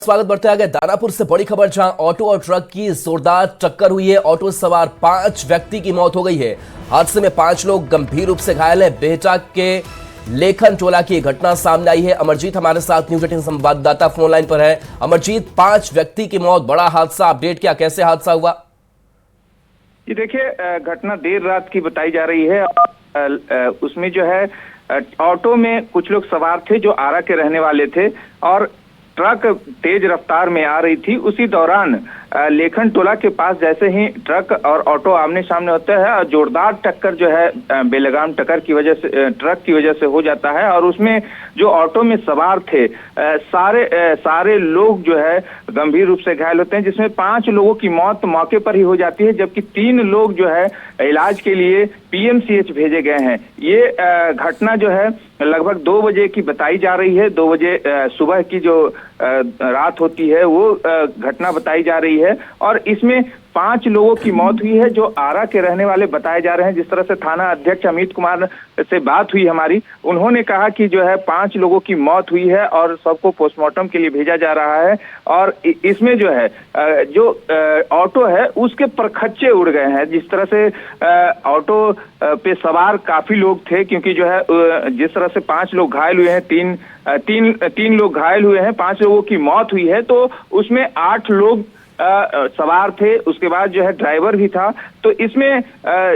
स्वागत बढ़ते आगे दानापुर से बड़ी खबर, जहां ऑटो और ट्रक की जोरदार टक्कर हुई है। ऑटो सवार 5 व्यक्ति की मौत हो गई है। हादसे में 5 लोग गंभीर रूप से घायल हैं। बेहटा के लेखन टोला की घटना सामने आई है। अमरजीत हमारे साथ न्यूज 18 संवाददाता फोन लाइन पर है। अमरजीत, 5 व्यक्ति की मौत, बड़ा हादसा, अपडेट क्या, कैसे हादसा हुआ? ये देखिए, घटना देर रात की बताई जा रही है। उसमें जो है ऑटो में कुछ लोग सवार थे जो आरा के रहने वाले थे और ट्रक तेज रफ्तार में आ रही थी। उसी दौरान लेखन टोला के पास जैसे ही ट्रक और ऑटो आमने सामने होता है और जोरदार टक्कर जो है बेलगाम टक्कर की वजह से, ट्रक की वजह से हो जाता है। और उसमें जो ऑटो में सवार थे सारे लोग जो है गंभीर रूप से घायल होते हैं, जिसमें 5 लोगों की मौत मौके पर ही हो जाती है, जबकि 3 लोग जो है इलाज के लिए पीएमसीएच भेजे गए हैं। ये घटना जो है लगभग 2 बजे की बताई जा रही है। 2 बजे सुबह की जो रात होती है वो घटना बताई जा रही है और इसमें 5 लोगों की मौत हुई है जो आरा के रहने वाले बताए जा रहे हैं। जिस तरह से थाना अध्यक्ष अमित कुमार से बात हुई हमारी, उन्होंने कहा कि जो है 5 लोगों की मौत हुई है और सबको पोस्टमार्टम के लिए भेजा जा रहा है। और इसमें जो है जो ऑटो है उसके परखच्चे उड़ गए हैं। जिस तरह से ऑटो पे सवार काफी लोग थे, क्योंकि जो है जिस तरह से 5 लोग घायल हुए हैं, तीन लोग घायल हुए हैं, 5 लोगों की मौत हुई है, तो उसमें 8 लोग सवार थे। उसके बाद जो है ड्राइवर भी था। तो इसमें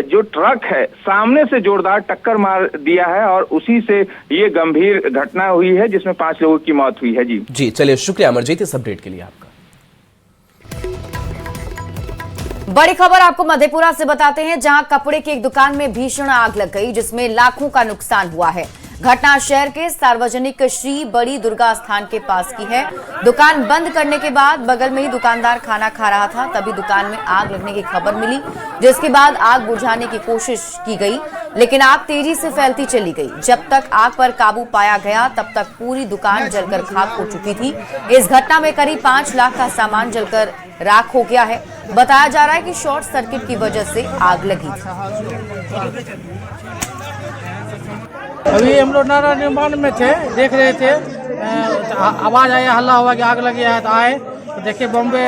जो ट्रक है सामने से जोरदार टक्कर मार दिया है और उसी से ये गंभीर घटना हुई है जिसमें 5 लोगों की मौत हुई है। जी चलिए, शुक्रिया अमरजीत इस अपडेट के लिए आपका। बड़ी खबर आपको मधेपुरा से बताते हैं, जहां कपड़े की एक दुकान में भीषण आग लग गई, जिसमें लाखों का नुकसान हुआ है। घटना शहर के सार्वजनिक श्री बड़ी दुर्गा स्थान के पास की है। दुकान बंद करने के बाद बगल में ही दुकानदार खाना खा रहा था, तभी दुकान में आग लगने की खबर मिली, जिसके बाद आग बुझाने की कोशिश की गई, लेकिन आग तेजी से फैलती चली गई। जब तक आग पर काबू पाया गया तब तक पूरी दुकान जलकर खाक हो चुकी थी। इस घटना में करीब 5 लाख का सामान जलकर राख हो गया है। बताया जा रहा है कि शॉर्ट सर्किट की वजह से आग लगी थी। अभी हम लोग नारा निर्माण में थे, देख रहे थे, आवाज आया, हल्ला हुआ कि आग लगी है। तो आए तो देखे बॉम्बे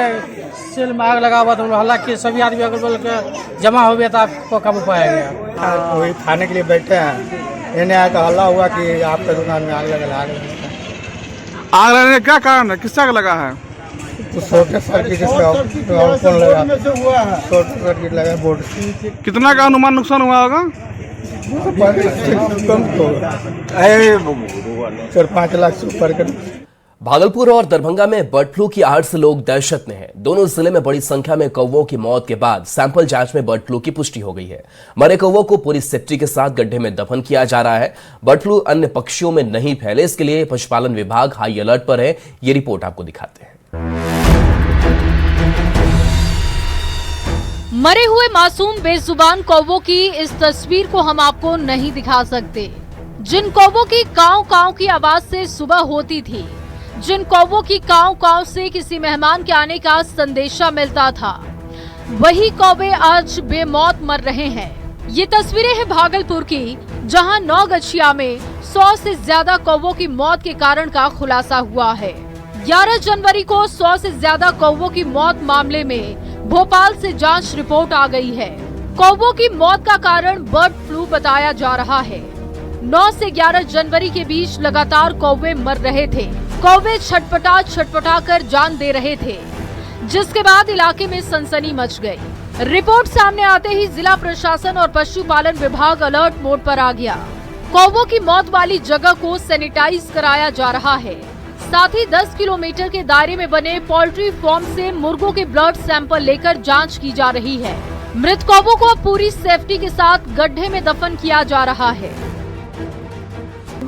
सेल में आग लगा हुआ, तो हल्ला किए, सभी आदमी अगल बगल के जमा हो गया, तो आपको काबू पाया गया। वही खाने के लिए बैठे हैं, इन्हें आया तो हल्ला हुआ कि आपके दुकान में आग लगा। आग लगने का क्या कारण है, किससे आग लगा है? तो शॉर्ट सर्किट लगा, शॉर्ट सर्किट लगा बोर्ड। कितना का अनुमान नुकसान हुआ होगा? 4-5 लाख से ऊपर का। भागलपुर और दरभंगा में बर्ड फ्लू की आहट से लोग दहशत में हैं। दोनों जिले में बड़ी संख्या में कौवों की मौत के बाद सैंपल जांच में बर्ड फ्लू की पुष्टि हो गई है। मरे कौवों को पूरी सेफ्टी के साथ गड्ढे में दफन किया जा रहा है। बर्ड फ्लू अन्य पक्षियों में नहीं फैले, इसके लिए पशुपालन विभाग हाई अलर्ट पर है। ये रिपोर्ट आपको दिखाते हैं। मरे हुए मासूम बेजुबान कौवों की इस तस्वीर को हम आपको नहीं दिखा सकते। जिन कौवों की काव काव की आवाज से सुबह होती थी, जिन कौवों की काव काव से किसी मेहमान के आने का संदेशा मिलता था, वही कौवे आज बेमौत मर रहे हैं। ये तस्वीरें हैं भागलपुर की, जहां नौगछिया में 100 से ज्यादा कौवों की मौत के कारण का खुलासा हुआ है। 11 जनवरी को 100 से ज्यादा कौवों की मौत मामले में भोपाल से जांच रिपोर्ट आ गई है। कौवों की मौत का कारण बर्ड फ्लू बताया जा रहा है। 9 से 11 जनवरी के बीच लगातार कौवे मर रहे थे। कौवे छटपटा कर जान दे रहे थे, जिसके बाद इलाके में सनसनी मच गई। रिपोर्ट सामने आते ही जिला प्रशासन और पशुपालन विभाग अलर्ट मोड पर आ गया। कौवों की मौत वाली जगह को सैनिटाइज कराया जा रहा है। साथ ही 10 किलोमीटर के दायरे में बने पोल्ट्री फार्म से मुर्गों के ब्लड सैंपल लेकर जांच की जा रही है। मृत कौवों को पूरी सेफ्टी के साथ गड्ढे में दफन किया जा रहा है।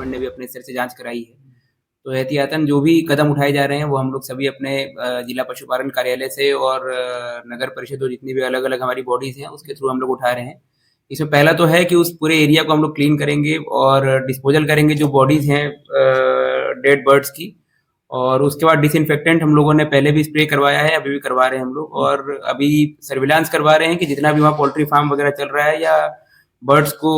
ने भी अपने स्तर से जांच कराई है, तो एहतियातन जो भी कदम उठाए जा रहे हैं वो हम लोग सभी अपने जिला पशुपालन कार्यालय से और नगर परिषद और जितनी भी अलग अलग हमारी बॉडीज हैं उसके थ्रू हम लोग उठा रहे हैं। इसमें पहला तो है कि उस पूरे एरिया को हम लोग क्लीन करेंगे और डिस्पोजल करेंगे जो बॉडीज हैं डेड बर्ड्स की, और उसके बाद डिसइंफेक्टेंट हम लोगों ने पहले भी स्प्रे करवाया है, अभी भी करवा रहे हैं हम लोग, और अभी सर्विलांस करवा रहे हैं कि जितना भी वहाँ पोल्ट्री फार्म वगैरह चल रहा है या बर्ड्स को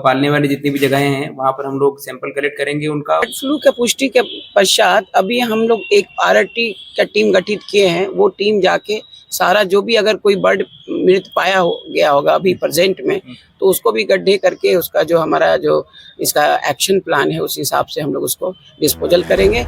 पालने वाली जितनी भी जगहें हैं वहाँ पर हम लोग सैंपल कलेक्ट करेंगे उनका। बर्ड फ्लू के पुष्टि के पश्चात अभी हम लोग एक RRT का टीम गठित किए हैं। वो टीम जाके सारा जो भी अगर कोई बर्ड मृत पाया गया होगा अभी प्रेजेंट में, तो उसको भी गड्ढे करके उसका जो हमारा जो इसका एक्शन प्लान है उस हिसाब से हम लोग उसको डिस्पोजल करेंगे।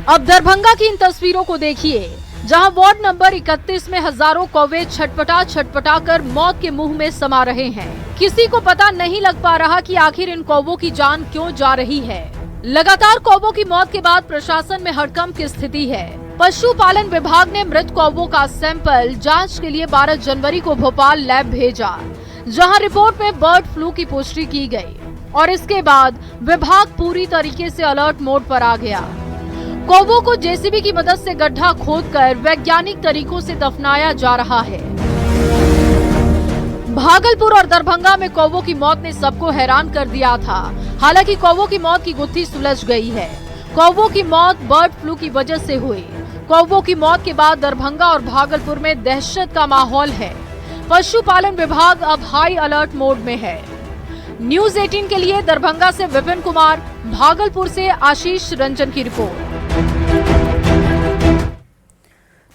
अब दरभंगा की इन तस्वीरों को देखिए, जहां वार्ड नंबर 31 में हजारों कौवे छटपटा कर मौत के मुंह में समा रहे हैं। किसी को पता नहीं लग पा रहा कि आखिर इन कौवों की जान क्यों जा रही है। लगातार कौवों की मौत के बाद प्रशासन में हड़कंप की स्थिति है। पशुपालन विभाग ने मृत कौवों का सैंपल जांच के लिए 12 जनवरी को भोपाल लैब भेजा, जहां रिपोर्ट में बर्ड फ्लू की पुष्टि की गई और इसके बाद विभाग पूरी तरीके से अलर्ट मोड पर आ गया। कौवों को जेसीबी की मदद से गड्ढा खोदकर वैज्ञानिक तरीकों से दफनाया जा रहा है। भागलपुर और दरभंगा में कौवों की मौत ने सबको हैरान कर दिया था। हालांकि कौवों की मौत की गुत्थी सुलझ गई है। कौवों की मौत बर्ड फ्लू की वजह से हुई। कौवों की मौत के बाद दरभंगा और भागलपुर में दहशत का माहौल है। पशुपालन विभाग अब हाई अलर्ट मोड में है। न्यूज़ 18 के लिए दरभंगा से विपिन कुमार, भागलपुर से आशीष रंजन की रिपोर्ट।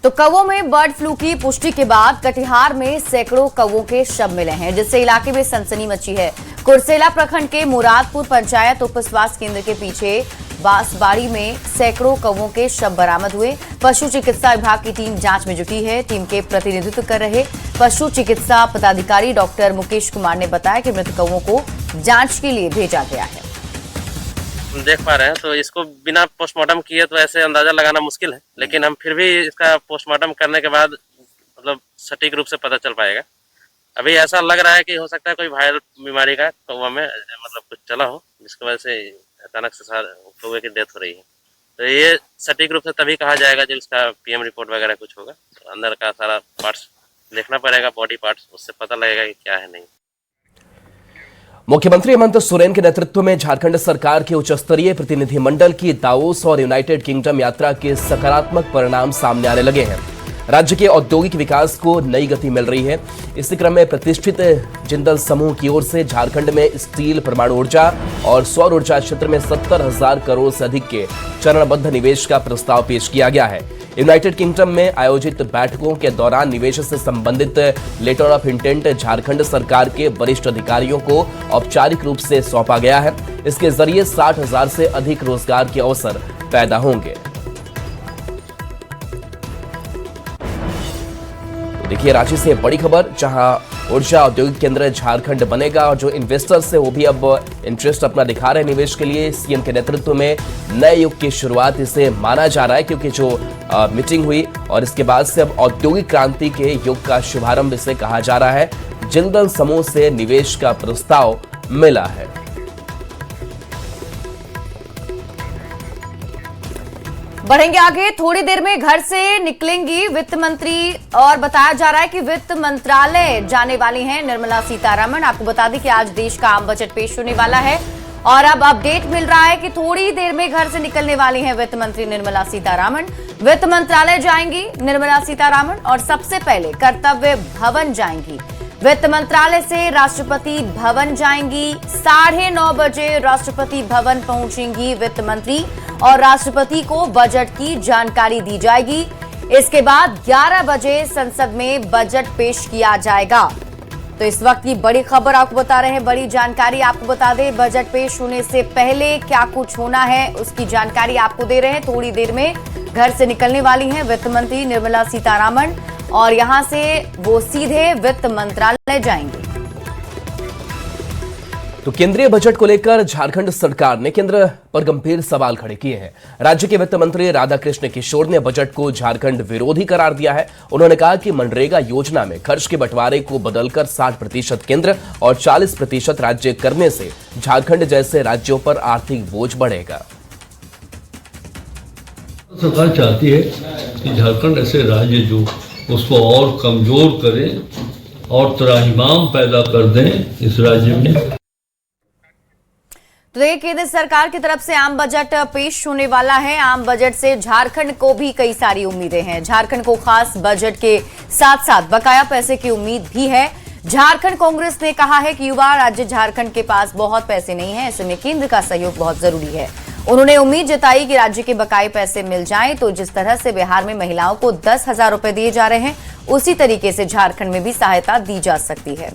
तो कौवों में बर्ड फ्लू की पुष्टि के बाद कटिहार में सैकड़ों कौवों के शव मिले हैं, जिससे इलाके में सनसनी मची है। कुर्सेला प्रखंड के मुरादपुर पंचायत उप स्वास्थ्य केंद्र के पीछे बांसबाड़ी में सैकड़ों कौवों के शव बरामद हुए। पशु चिकित्सा विभाग की टीम जांच में जुटी है। टीम के प्रतिनिधित्व कर रहे पशु चिकित्सा पदाधिकारी डॉक्टर मुकेश कुमार ने बताया कि मृत कौवों को जांच के लिए भेजा गया है। देख पा रहे हैं तो इसको बिना पोस्टमार्टम किए तो ऐसे अंदाजा लगाना मुश्किल है, लेकिन हम फिर भी इसका पोस्टमार्टम करने के बाद मतलब सटीक रूप से पता चल पाएगा। अभी ऐसा लग रहा है कि हो सकता है कोई वायरल बीमारी का कौवा में मतलब कुछ चला हो, जिसकी वजह से अचानक से कौवे की डेथ हो रही है। तो ये सटीक रूप से तभी कहा जाएगा जब इसका PM रिपोर्ट वगैरह कुछ होगा। तो अंदर का सारा पार्ट्स देखना पड़ेगा, बॉडी पार्ट्स, उससे पता लगेगा कि क्या है नहीं। मुख्यमंत्री हेमंत सोरेन के नेतृत्व में झारखंड सरकार के उच्च स्तरीय प्रतिनिधिमंडल की दावोस और यूनाइटेड किंगडम यात्रा के सकारात्मक परिणाम सामने आने लगे हैं। राज्य के औद्योगिक विकास को नई गति मिल रही है। इसी क्रम में प्रतिष्ठित जिंदल समूह की ओर से झारखंड में स्टील, परमाणु ऊर्जा और सौर ऊर्जा क्षेत्र में 70,000 करोड़ से अधिक के चरणबद्ध निवेश का प्रस्ताव पेश किया गया है। यूनाइटेड किंगडम में आयोजित बैठकों के दौरान निवेश से संबंधित लेटर ऑफ इंटेंट झारखंड सरकार के वरिष्ठ अधिकारियों को औपचारिक रूप से सौंपा गया है। इसके जरिए 60,000 से अधिक रोजगार के अवसर पैदा होंगे। देखिए रांची से बड़ी खबर, जहां ऊर्जा औद्योगिक केंद्र झारखंड बनेगा और जो इन्वेस्टर्स है वो भी अब इंटरेस्ट अपना दिखा रहे हैं निवेश के लिए। सीएम के नेतृत्व में नए युग की शुरुआत इसे माना जा रहा है, क्योंकि जो मीटिंग हुई और इसके बाद से अब औद्योगिक क्रांति के युग का शुभारंभ इसे कहा जा रहा है। जिंदल समूह से निवेश का प्रस्ताव मिला है। बढ़ेंगे आगे, थोड़ी देर में घर से निकलेंगी वित्त मंत्री और बताया जा रहा है कि वित्त मंत्रालय जाने वाली हैं निर्मला सीतारमण। आपको बता दें कि आज देश का आम बजट पेश होने वाला है और अब अपडेट मिल रहा है कि थोड़ी देर में घर से निकलने वाली हैं वित्त मंत्री निर्मला सीतारमण। वित्त मंत्रालय जाएंगी निर्मला सीतारमण और सबसे पहले कर्तव्य भवन जाएंगी। वित्त मंत्रालय से राष्ट्रपति भवन जाएंगी। 9:30 बजे राष्ट्रपति भवन पहुंचेंगी वित्त मंत्री और राष्ट्रपति को बजट की जानकारी दी जाएगी। इसके बाद 11 बजे संसद में बजट पेश किया जाएगा। तो इस वक्त की बड़ी खबर आपको बता रहे हैं, बड़ी जानकारी आपको बता दें। बजट पेश होने से पहले क्या कुछ होना है उसकी जानकारी आपको दे रहे हैं। थोड़ी देर में घर से निकलने वाली हैं वित्त मंत्री निर्मला सीतारमण और यहां से वो सीधे वित्त मंत्रालय जाएंगे। तो केंद्रीय बजट को लेकर झारखंड सरकार ने केंद्र पर गंभीर सवाल खड़े किए हैं। राज्य के वित्त मंत्री राधाकृष्ण किशोर ने बजट को झारखंड विरोधी करार दिया है। उन्होंने कहा कि मनरेगा योजना में खर्च के बंटवारे को बदलकर 60% केंद्र और 40% राज्य करने से झारखंड जैसे राज्यों पर आर्थिक बोझ बढ़ेगा। सरकार चाहती है कि झारखंड ऐसे राज्य जो उसको और कमजोर करें और त्राहिमाम पैदा कर दें इस राज्य में। तो देखिए, केंद्र सरकार की तरफ से आम बजट पेश होने वाला है। आम बजट से झारखंड को भी कई सारी उम्मीदें हैं। झारखंड को खास बजट के साथ साथ बकाया पैसे की उम्मीद भी है। झारखंड कांग्रेस ने कहा है कि युवा राज्य झारखंड के पास बहुत पैसे नहीं है, ऐसे में केंद्र का सहयोग बहुत जरूरी है। उन्होंने उम्मीद जताई कि राज्य के बकाये पैसे मिल जाएं तो जिस तरह से बिहार में महिलाओं को 10,000 रुपए दिए जा रहे हैं, उसी तरीके से झारखंड में भी सहायता दी जा सकती है।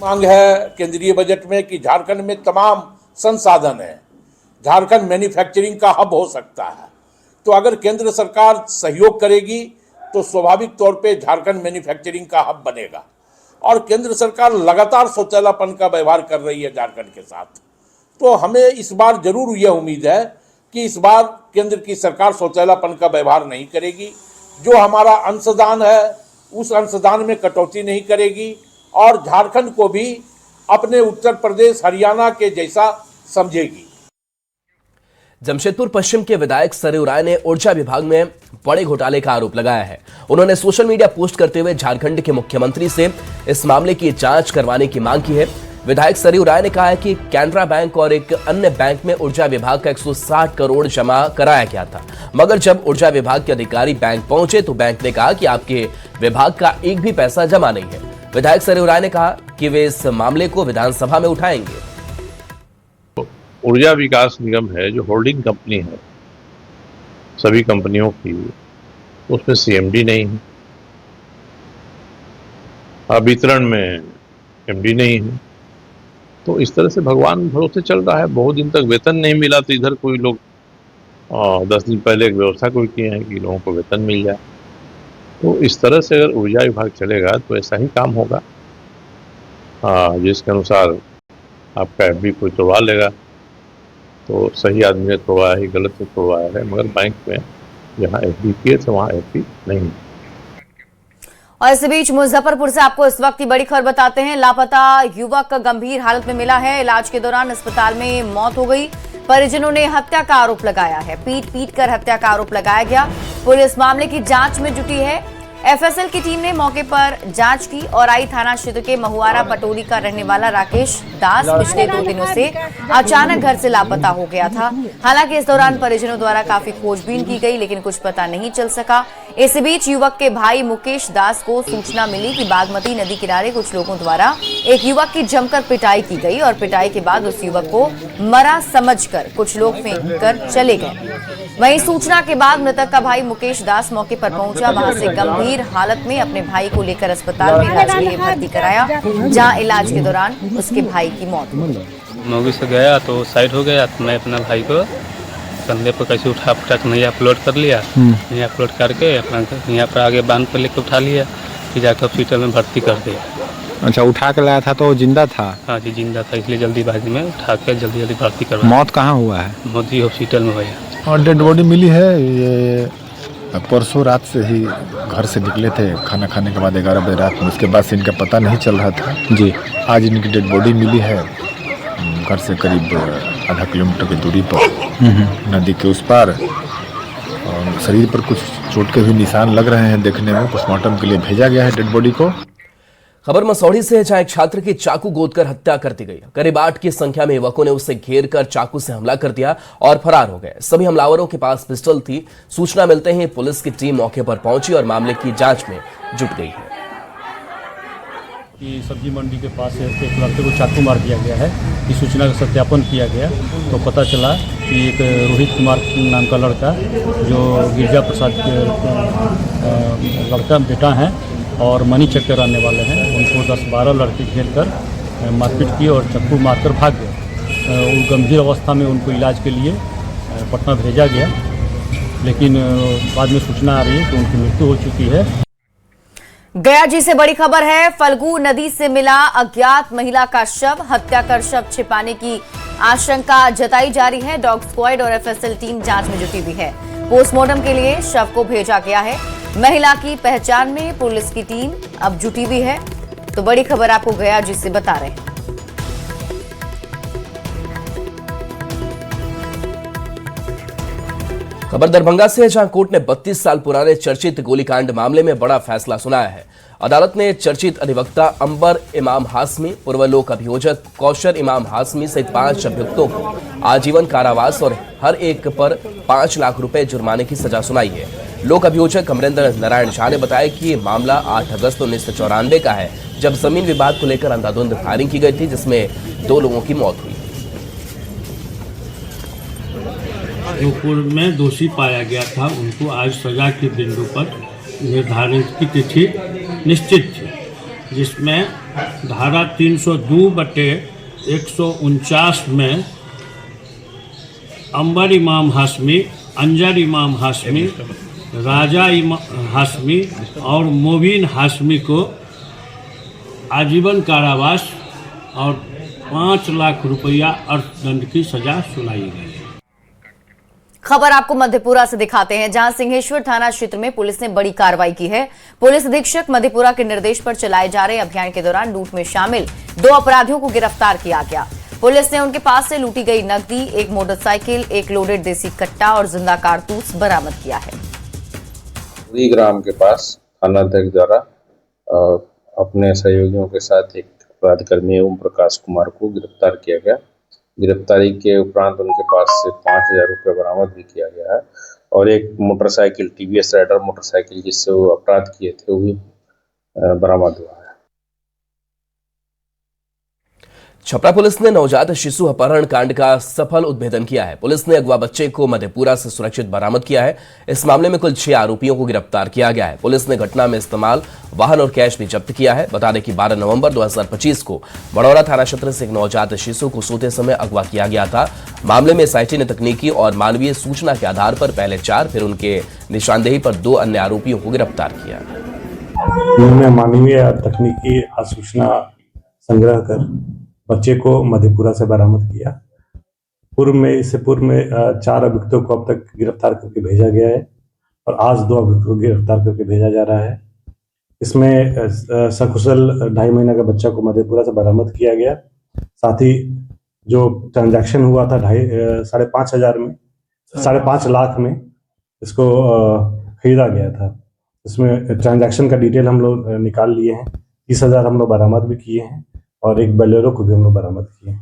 मांग है केंद्रीय बजट में कि झारखंड में तमाम संसाधन है, झारखंड मैन्युफैक्चरिंग का हब हो सकता है। तो अगर केंद्र सरकार सहयोग करेगी तो स्वाभाविक तौर पे झारखंड मैन्युफैक्चरिंग का हब बनेगा। और केंद्र सरकार लगातार शौचालापन का व्यवहार कर रही है झारखंड के साथ, तो हमें इस बार जरूर यह उम्मीद है कि इस बार केंद्र की सरकार शौचालापन का व्यवहार नहीं करेगी। जो हमारा अंशदान है उस अंशदान में कटौती नहीं करेगी और झारखंड को भी अपने उत्तर प्रदेश हरियाणा के जैसा समझेगी। जमशेदपुर पश्चिम के विधायक सरयू राय ने ऊर्जा विभाग में बड़े घोटाले का आरोप लगाया है। उन्होंने सोशल मीडिया पोस्ट करते हुए झारखंड के मुख्यमंत्री से इस मामले की जांच करवाने की मांग की है। विधायक सरयू राय ने कहा है कि कैनरा बैंक और एक अन्य बैंक में ऊर्जा विभाग का 160 करोड़ जमा कराया गया था, मगर जब ऊर्जा विभाग के अधिकारी बैंक पहुंचे तो बैंक ने कहा कि आपके विभाग का एक भी पैसा जमा नहीं है। विधायक सरयू राय ने कहा कि वे इस मामले को विधानसभा में उठाएंगे। ऊर्जा विकास निगम है जो होल्डिंग कंपनी है सभी कंपनियों की, उसमें सीएमडी नहीं है, वितरण में एमडी नहीं है। तो इस तरह से भगवान भरोसे चल रहा है। बहुत दिन तक वेतन नहीं मिला तो इधर कोई लोग 10 दिन पहले एक व्यवस्था कोई किए हैं कि लोगों को वेतन मिल जाए। तो इस तरह से अगर ऊर्जा विभाग चलेगा तो ऐसा ही काम होगा, जिसके अनुसार आपका एफडी कोई तोड़वा लेगा तो सही आदमी ने तोड़वाया ही, गलत से तोड़वाया है, मगर बैंक में जहाँ एफडी किए थे वहाँ एफडी नहीं। और इस बीच मुजफ्फरपुर से आपको इस वक्त की बड़ी खबर बताते हैं। लापता युवक गंभीर हालत में मिला है। इलाज के दौरान अस्पताल में मौत हो गई। परिजनों ने हत्या का आरोप लगाया है। पीट कर हत्या का आरोप लगाया गया। पुलिस मामले की जांच में जुटी है। एफएसएल की टीम ने मौके पर जांच की और आई थाना क्षेत्र के महुआरा पटोरी का रहने वाला राकेश दास पिछले 2 दिनों से अचानक घर से लापता हो गया था। हालांकि इस दौरान परिजनों द्वारा काफी खोजबीन की गई, लेकिन कुछ पता नहीं चल सका। इस बीच युवक के भाई मुकेश दास को सूचना मिली कि बागमती नदी किनारे कुछ लोगों द्वारा एक युवक की जमकर पिटाई की गई और पिटाई के बाद उस युवक को मरा समझकर कुछ लोग फेंक कर चले गए। वहीं सूचना के बाद मृतक का भाई मुकेश दास मौके पर पहुंचा। वहां से गंभीर हालत में अपने भाई को लेकर अस्पताल में इलाज के लिए भर्ती कराया, जहां इलाज के दौरान उसके भाई की मौत हो गई। मौके से गया तो साइड हो गया तो मैं अपना भाई को कंधे पर कैसे उठा के नहीं अपलोड कर लिया। नहीं अपलोड करके अपना यहाँ पर आगे बांध पर लेकर उठा लिया, फिर जाकर हॉस्पिटल में भर्ती कर दिया। अच्छा, उठा के लाया था तो जिंदा था? हाँ जी, जिंदा था, इसलिए जल्दीबाजी में उठा के जल्दी भर्ती करवाया। मौत कहाँ हुआ है? मौत ही हॉस्पिटल में हुआ। और डेड बॉडी मिली है। ये परसों रात से ही घर से निकले थे खाना खाने के बाद 11 बजे रात में। उसके बाद से इनका पता नहीं चल रहा था जी। आज इनकी डेड बॉडी मिली है घर से करीब आधा किलोमीटर की दूरी पर, नदी के उस पार। और शरीर पर कुछ चोट के भी निशान लग रहे हैं देखने में। पोस्टमार्टम के लिए भेजा गया है डेड बॉडी को। खबर मसौढ़ी से है, जहां एक छात्र की चाकू गोदकर हत्या कर दी गई। करीब 8 की संख्या में युवकों ने उसे घेर कर चाकू से हमला कर दिया और फरार हो गए। सभी हमलावरों के पास पिस्टल थी। सूचना मिलते ही पुलिस की टीम मौके पर पहुंची और मामले की जांच में जुट गई है। कि सब्जी मंडी के पास एक लड़के को चाकू मार दिया गया है। इस सूचना का सत्यापन किया गया तो पता चला कि एक रोहित कुमार नाम का लड़का जो गिरजा प्रसाद के लड़का बेटा है और मनी चक्कर रहने वाले हैं, उनको 10-12 लड़के घेर कर मारपीट किए और चाकू मारकर भाग गए। वो गंभीर अवस्था में उनको इलाज के लिए पटना भेजा गया, लेकिन बाद में सूचना आ रही है कि उनकी मृत्यु हो चुकी है। गया जी से बड़ी खबर है। फल्गु नदी से मिला अज्ञात महिला का शव। हत्या कर शव छिपाने की आशंका जताई जा रही है। डॉग स्क्वाड और एफएसएल टीम जांच में जुटी हुई है। पोस्टमार्टम के लिए शव को भेजा गया है। महिला की पहचान में पुलिस की टीम अब जुटी हुई है। तो बड़ी खबर आपको गया जी से बता रहे हैं। खबर दरभंगा से है, जहां कोर्ट ने 32 साल पुराने चर्चित गोलीकांड मामले में बड़ा फैसला सुनाया है। अदालत ने चर्चित अधिवक्ता अंबर इमाम हाशमी, पूर्व लोक अभियोजक कौशर इमाम हाशमी सहित 5 अभियुक्तों को आजीवन कारावास और हर एक पर 5 लाख रुपए जुर्माने की सजा सुनाई है। लोक अभियोजक अमरेंद्र नारायण झा ने बताया कि ये मामला 8 अगस्त 1994 का है, जब जमीन विवाद को लेकर अंधाधुंध फायरिंग की गई थी, जिसमें 2 लोगों की मौत हुई। जो पूर्व में दोषी पाया गया था, उनको आज सजा के बिंदु पर निर्धारित की तिथि निश्चित थी, जिसमें धारा 302/149 में अंबर इमाम हाशमी, अंजर इमाम हाशमी, राजा हाशमी और मोबिन हाशमी को आजीवन कारावास और 5 लाख रुपया अर्थदंड की सजा सुनाई गई। खबर आपको मधेपुरा से दिखाते हैं, जहां सिंहेश्वर थाना क्षेत्र में पुलिस ने बड़ी कार्रवाई की है। पुलिस अधीक्षक मधेपुरा के निर्देश पर चलाए जा रहे अभियान के दौरान लूट में शामिल 2 अपराधियों को गिरफ्तार किया गया। पुलिस ने उनके पास से लूटी गई नकदी, एक मोटरसाइकिल, एक लोडेड देसी कट्टा और जिंदा कारतूस बरामद किया है। ग्राम के पास थानाध्यक्ष द्वारा अपने सहयोगियों के साथ एक अपराधकर्मी ओम प्रकाश कुमार को गिरफ्तार किया गया। गिरफ्तारी के उपरांत उनके पास से 5,000 रुपये बरामद भी किया गया है और एक मोटरसाइकिल TVS राइडर मोटरसाइकिल जिससे वो अपराध किए थे वो भी बरामद हुआ है। छपरा पुलिस ने नवजात शिशु अपहरण कांड का सफल उद्भेदन किया है। पुलिस ने अगवा बच्चे को मधेपुरा से सुरक्षित बरामद किया है। इस मामले में कुल 6 आरोपियों को गिरफ्तार किया गया है। पुलिस ने घटना में इस्तेमाल वाहन और कैश भी जब्त किया है। बता दें कि 12 नवंबर 2025 को बड़ौरा थाना क्षेत्र से एक नवजात शिशु को सोते समय अगवा किया गया था। मामले में SIT ने तकनीकी और मानवीय सूचना के आधार पर पहले 4, फिर उनके निशानदेही पर 2 अन्य आरोपियों को गिरफ्तार किया। मानवीय और तकनीकी सूचना संग्रह कर बच्चे को मधेपुरा से बरामद किया। इससे पूर्व में 4 अभियुक्तों को अब तक गिरफ्तार करके भेजा गया है और आज 2 अभियुक्तों को गिरफ्तार करके भेजा जा रहा है। इसमें सकुशल 2.5 महीने का बच्चा को मधेपुरा से बरामद किया गया। साथ ही जो ट्रांजैक्शन हुआ था 5.5 लाख में इसको खरीदा गया था। इसमें ट्रांजैक्शन का डिटेल हम लोग निकाल लिए हैं। 30,000 हम लोग बरामद भी किए हैं और एक बोलेरो को भी हम लोग बरामद किए।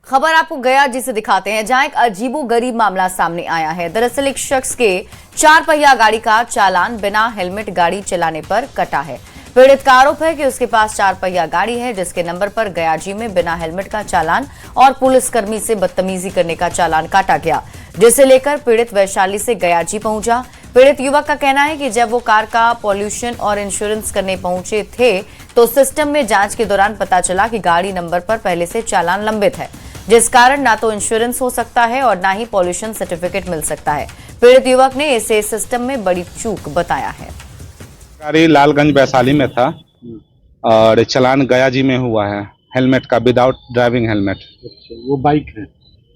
खबर आपको गया जिसे दिखाते हैं, जहां एक अजीबोगरीब मामला सामने आया है। दरअसल एक शख्स के 4 पहिया गाड़ी का चालान बिना हेलमेट गाड़ी चलाने पर कटा है। पीड़ित का आरोप है कि उसके पास 4 पहिया गाड़ी है, जिसके नंबर पर गयाजी में बिना हेलमेट का चालान और पुलिसकर्मी से बदतमीजी करने का चालान काटा गया, जिसे लेकर पीड़ित वैशाली से गयाजी पहुंचा। पीड़ित युवक का कहना है कि जब वो कार का पॉल्यूशन और इंश्योरेंस करने पहुंचे थे तो सिस्टम में जांच के दौरान पता चला कि गाड़ी नंबर पर पहले से चालान लंबित है, जिस कारण ना तो इंश्योरेंस हो सकता है और ना ही पॉल्यूशन सर्टिफिकेट मिल सकता है। पीड़ित युवक ने इसे सिस्टम में बड़ी चूक बताया है। गाड़ी लालगंज वैशाली में था और चालान गयाजी में हुआ है, हेलमेट का, विदाउट ड्राइविंग हेलमेट। वो बाइक है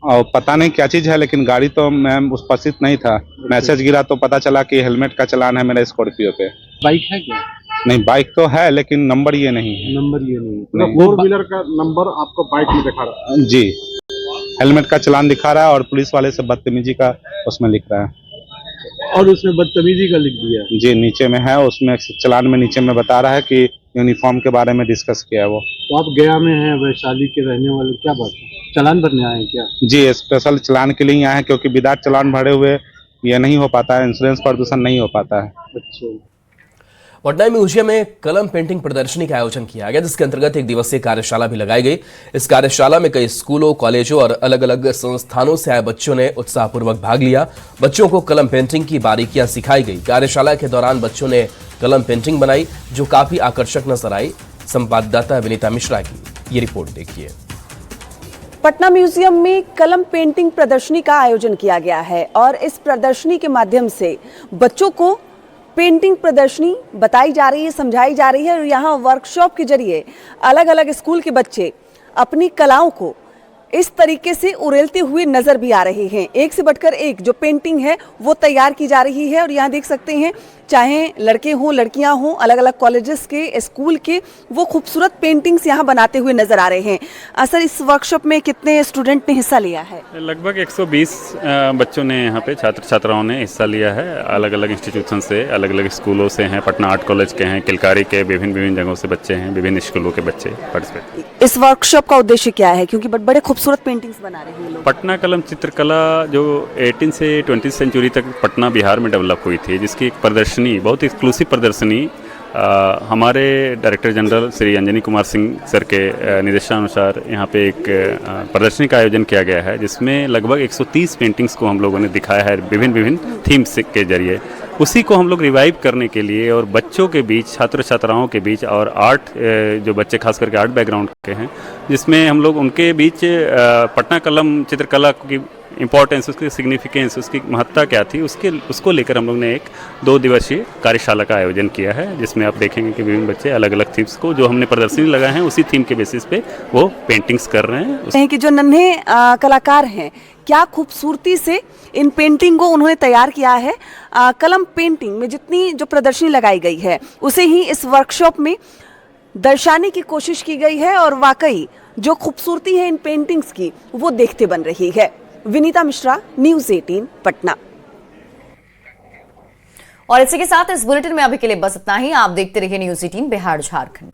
और पता नहीं क्या चीज है, लेकिन गाड़ी तो मैं उपस्थित नहीं था। मैसेज गिरा तो पता चला कि हेलमेट का चालान है मेरा स्कॉर्पियो पे। बाइक है क्या? नहीं, बाइक तो है लेकिन नंबर ये नहीं है। नंबर ये नहीं, नहीं। 4 व्हीलर का नंबर आपको बाइक में दिखा रहा है? जी, हेलमेट का चालान दिखा रहा है और पुलिस वाले से बदतमीजी का उसमें लिख रहा है। और उसमें बदतमीजी का लिख दिया? जी, नीचे में है, उसमें चालान में नीचे में बता रहा है कि यूनिफॉर्म के बारे में डिस्कस किया है वो। तो आप गया में हैं, वैशाली के रहने वाले, क्या बात है? चालान भरने आए हैं क्या? जी, स्पेशल चालान के लिए आए हैं, क्योंकि विदाउट चालान भरे हुए ये नहीं हो पाता है, इंश्योरेंस प्रदूषण नहीं हो पाता है। अच्छा। पटना म्यूजियम में कलम पेंटिंग प्रदर्शनी का आयोजन किया गया, जिसके अंतर्गत 1 दिवसीय कार्यशाला भी लगाई गई। इस कार्यशाला में कई स्कूलों, कॉलेजों और अलग अलग संस्थानों से आए बच्चों ने उत्साहपूर्वक भाग लिया। बच्चों को कलम पेंटिंग की बारीकियां सिखाई गई। कार्यशाला के दौरान बच्चों ने कलम पेंटिंग बनाई, जो काफी आकर्षक नजर आई। संवाददाता विनीता मिश्रा की ये रिपोर्ट देखिए। पटना म्यूजियम में कलम पेंटिंग प्रदर्शनी का आयोजन किया गया है और इस प्रदर्शनी के माध्यम से बच्चों को पेंटिंग प्रदर्शनी बताई जा रही है, समझाई जा रही है और यहाँ वर्कशॉप के जरिए अलग अलग स्कूल के बच्चे अपनी कलाओं को इस तरीके से उड़ेलते हुए नजर भी आ रहे हैं। एक से बढ़कर एक जो पेंटिंग है वो तैयार की जा रही है और यहाँ देख सकते हैं, चाहे लड़के हों, लड़कियां हों, अलग अलग कॉलेजेस के, स्कूल के, वो खूबसूरत पेंटिंग्स यहाँ बनाते हुए नजर आ रहे हैं। सर, इस वर्कशॉप में कितने स्टूडेंट ने हिस्सा लिया है? लगभग 120 बच्चों ने यहाँ पे, छात्र छात्राओं ने हिस्सा लिया है। अलग अलग इंस्टीट्यूशन से, अलग अलग स्कूलों से हैं, पटना आर्ट कॉलेज के हैं, किलकारी के, विभिन्न जगहों से बच्चे हैं, विभिन्न स्कूलों के बच्चे पार्टिसिपेट। इस वर्कशॉप का उद्देश्य क्या है? क्योंकि बड़े खूबसूरत पेंटिंग्स बना रहे हैं लोग। पटना कलम चित्रकला जो 18 से 20वीं सेंचुरी तक पटना बिहार में डेवलप हुई थी, जिसकी एक प्रदर्शनी, बहुत एक्सक्लूसिव प्रदर्शनी हमारे director general Shri Anjani Kumar Singh sir के निर्देशानुसार यहाँ पे एक प्रदर्शनी का आयोजन किया गया है, जिसमें लगभग 130 पेंटिंग्स को हम लोगों ने दिखाया है विभिन्न थीम्स के जरिए। उसी को हम लोग रिवाइव करने के लिए और बच्चों के बीच, छात्र छात्राओं के बीच और आर्ट, जो बच्चे खास करके आर्ट बैकग्राउंड के हैं, जिसमें हम लोग उनके बीच पटना कलम चित्रकला की इम्पोर्टेंस, उसकी सिग्निफिकेंस, उसकी महत्ता क्या थी, उसको लेकर हम लोग ने एक 2 दिवसीय कार्यशाला का आयोजन किया है, जिसमें आप देखेंगे कि विभिन्न बच्चे अलग अलग थीम्स को, जो हमने प्रदर्शनी लगाए हैं, उसी थीम के बेसिस पे वो पेंटिंग्स कर रहे हैं। कि जो नन्हे कलाकार हैं, क्या खूबसूरती से इन पेंटिंग को उन्होंने तैयार किया है। कलम पेंटिंग में जितनी जो प्रदर्शनी लगाई गई है, उसे ही इस वर्कशॉप में दर्शाने की कोशिश की गई है और वाकई जो खूबसूरती है इन पेंटिंग्स की, वो देखते बन रही है। विनीता मिश्रा, न्यूज़ 18 पटना। और इसी के साथ इस बुलेटिन में अभी के लिए बस इतना ही। आप देखते रहिए न्यूज़ 18 बिहार झारखंड।